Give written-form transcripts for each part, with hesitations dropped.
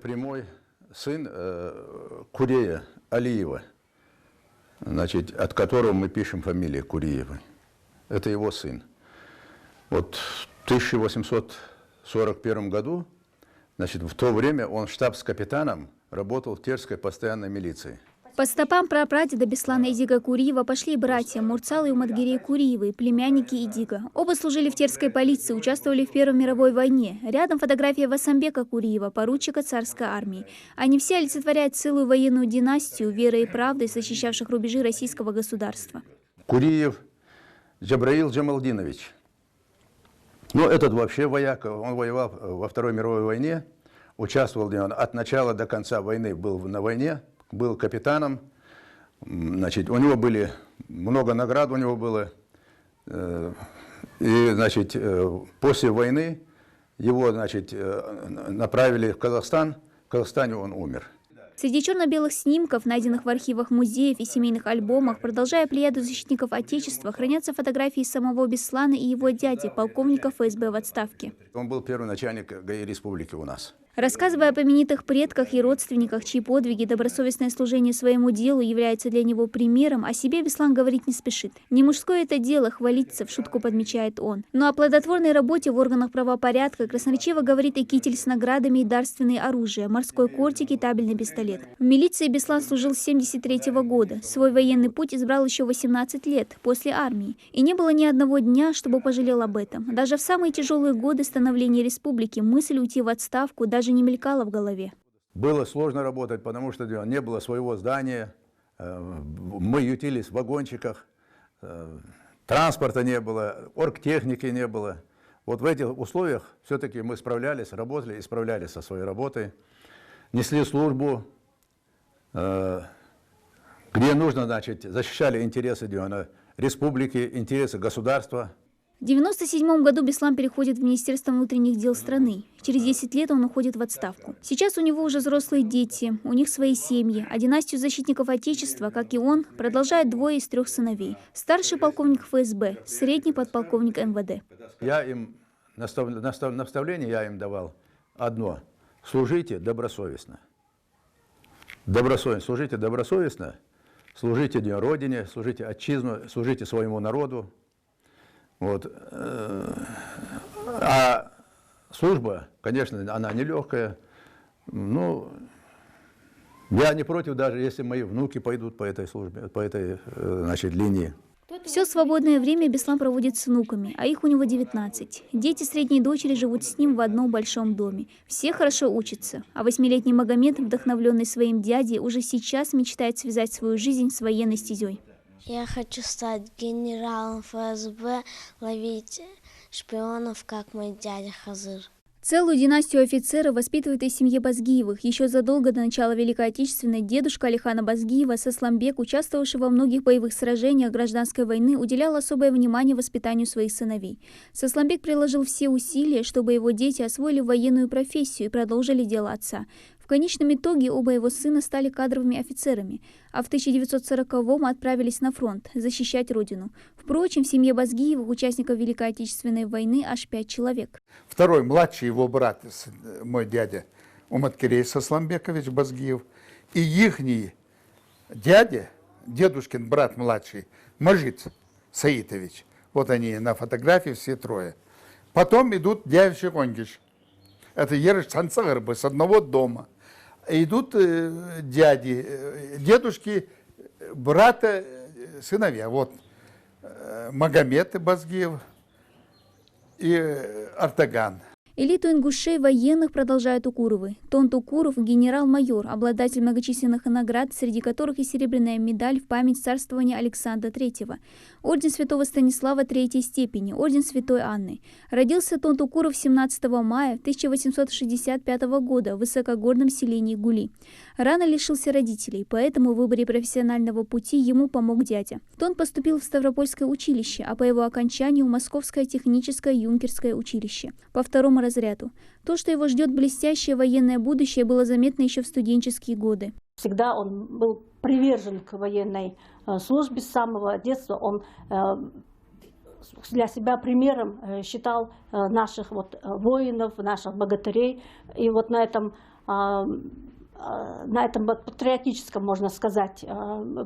прямой сын Курея Алиева, значит, от которого мы пишем фамилию Куриевой. Это его сын. Вот в 1841 году, значит, в то время он штабс-капитаном работал в Терской постоянной милиции. По стопам прапрадеда Беслана Идига Куриева пошли братья Мурцал и Уматгирей Куриевы, племянники Идига. Оба служили в Терской полиции, участвовали в Первой мировой войне. Рядом фотография Васамбека Куриева, поручика царской армии. Они все олицетворяют целую военную династию, верой и правдой, защищавших рубежи российского государства. Куриев Джабраил Джамалдинович. Ну, этот вообще вояк, он воевал во Второй мировой войне, участвовал от начала до конца войны, был на войне. Был капитаном, значит, у него были много наград, у него было, и, значит, после войны его, значит, направили в Казахстан, в Казахстане он умер. Среди черно-белых снимков, найденных в архивах музеев и семейных альбомах, продолжая плеяду защитников Отечества, хранятся фотографии самого Беслана и его дяди, полковника ФСБ в отставке. Он был первый начальник ГАИ республики у нас. Рассказывая о знаменитых предках и родственниках, чьи подвиги и добросовестное служение своему делу являются для него примером, о себе Беслан говорить не спешит. Не мужское это дело хвалиться, в шутку подмечает он. Но о плодотворной работе в органах правопорядка красноречиво говорит и китель с наградами и дарственные оружия, морской кортик и табельный пистолет. В милиции Беслан служил с 1973 года. Свой военный путь избрал еще 18 лет, после армии. И не было ни одного дня, чтобы пожалел об этом. Даже в самые тяжелые годы становления республики мысль уйти в отставку даже не мелькала в голове. Было сложно работать, потому что не было своего здания, мы ютились в вагончиках, транспорта не было, оргтехники не было. Вот в этих условиях все-таки мы справлялись, работали и справлялись со своей работой, несли службу, где нужно, значит, защищали интересы республики, интересы государства. В 1997 году Беслан переходит в Министерство внутренних дел страны. Через 10 лет он уходит в отставку. Сейчас у него уже взрослые дети, у них свои семьи, а династию защитников Отечества, как и он, продолжают двое из 3 сыновей. Старший полковник ФСБ, средний подполковник МВД. Я им наставление я им давал одно: служите добросовестно. Служите добросовестно, служите Родине, служите отчизну, служите своему народу. Вот. А служба, конечно, она нелегкая. Но я не против, даже если мои внуки пойдут по этой службе, по этой, значит, линии. Все свободное время Беслан проводит с внуками, а их у него 19. Дети средней дочери живут с ним в одном большом доме. Все хорошо учатся, а 8-летний Магомед, вдохновленный своим дядей, уже сейчас мечтает связать свою жизнь с военной стезей. Я хочу стать генералом ФСБ, ловить шпионов, как мой дядя Хазыр. Целую династию офицеров воспитывает и в семье Базгиевых. Еще задолго до начала Великой Отечественной дедушка Алихана Базгиева, Сасламбек, участвовавший во многих боевых сражениях гражданской войны, уделял особое внимание воспитанию своих сыновей. Сасламбек приложил все усилия, чтобы его дети освоили военную профессию и продолжили дело отца. В конечном итоге оба его сына стали кадровыми офицерами, а в 1940-м отправились на фронт защищать родину. Впрочем, в семье Базгиевых, участников Великой Отечественной войны, аж 5 человек. Второй, младший его брат, мой дядя Уматкирей Сасламбекович Базгиев, и ихний дядя, дедушкин брат младший, Мажит Саитович. Вот они на фотографии все трое. Потом идут Дявичи Конгиш. Это Ерыш Цанцагарбы с одного дома. Идут дяди, дедушки, брата, сыновья. Вот Магомед Базгиев и Артаган. Элиту ингушей военных продолжают Укуровы. Тонт Укуров – генерал-майор, обладатель многочисленных наград, среди которых и серебряная медаль в память царствования Александра III, орден Святого Станислава III степени, орден Святой Анны. Родился Тонт Укуров 17 мая 1865 года в высокогорном селении Гули. Рано лишился родителей, поэтому в выборе профессионального пути ему помог дядя. Тонт поступил в Ставропольское училище, а по его окончанию – Московское техническое юнкерское училище. По второму разряду. То, что его ждет блестящее военное будущее, было заметно еще в студенческие годы. Всегда он был привержен к военной службе с самого детства. Он для себя примером считал наших воинов, наших богатырей. И вот на этом на этом патриотическом, можно сказать,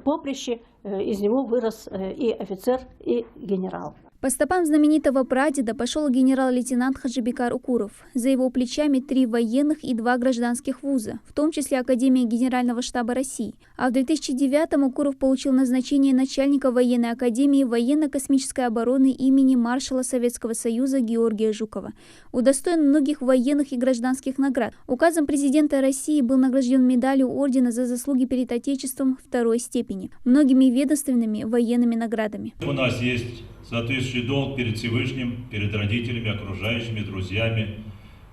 поприще из него вырос и офицер, и генерал. По стопам знаменитого прадеда пошел генерал-лейтенант Хаджибекар Укуров. За его плечами 3 военных и 2 гражданских вуза, в том числе Академия Генерального штаба России. А в 2009-м Укуров получил назначение начальника военной академии военно-космической обороны имени маршала Советского Союза Георгия Жукова. Удостоен многих военных и гражданских наград. Указом президента России был награжден медалью ордена за заслуги перед Отечеством 2-й степени, многими ведомственными военными наградами. У нас есть соответствующий долг перед Всевышним, перед родителями, окружающими, друзьями,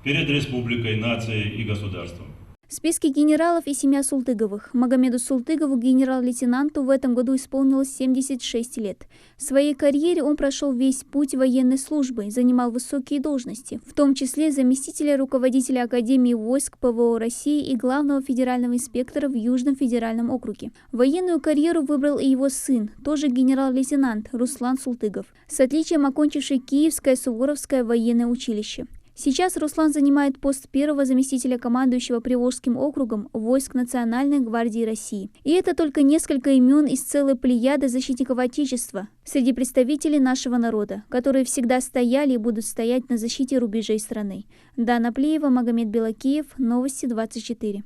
перед республикой, нацией и государством. В списке генералов и семья Султыговых. Магомеду Султыгову, генерал-лейтенанту, в этом году исполнилось 76 лет. В своей карьере он прошел весь путь военной службы, занимал высокие должности, в том числе заместителя руководителя Академии войск ПВО России и главного федерального инспектора в Южном федеральном округе. Военную карьеру выбрал и его сын, тоже генерал-лейтенант Руслан Султыгов, с отличием окончивший Киевское Суворовское военное училище. Сейчас Руслан занимает пост первого заместителя командующего Приволжским округом войск Национальной гвардии России. И это только несколько имен из целой плеяды защитников Отечества среди представителей нашего народа, которые всегда стояли и будут стоять на защите рубежей страны. Дана Плиева, Магомед Белакиев, Новости 24.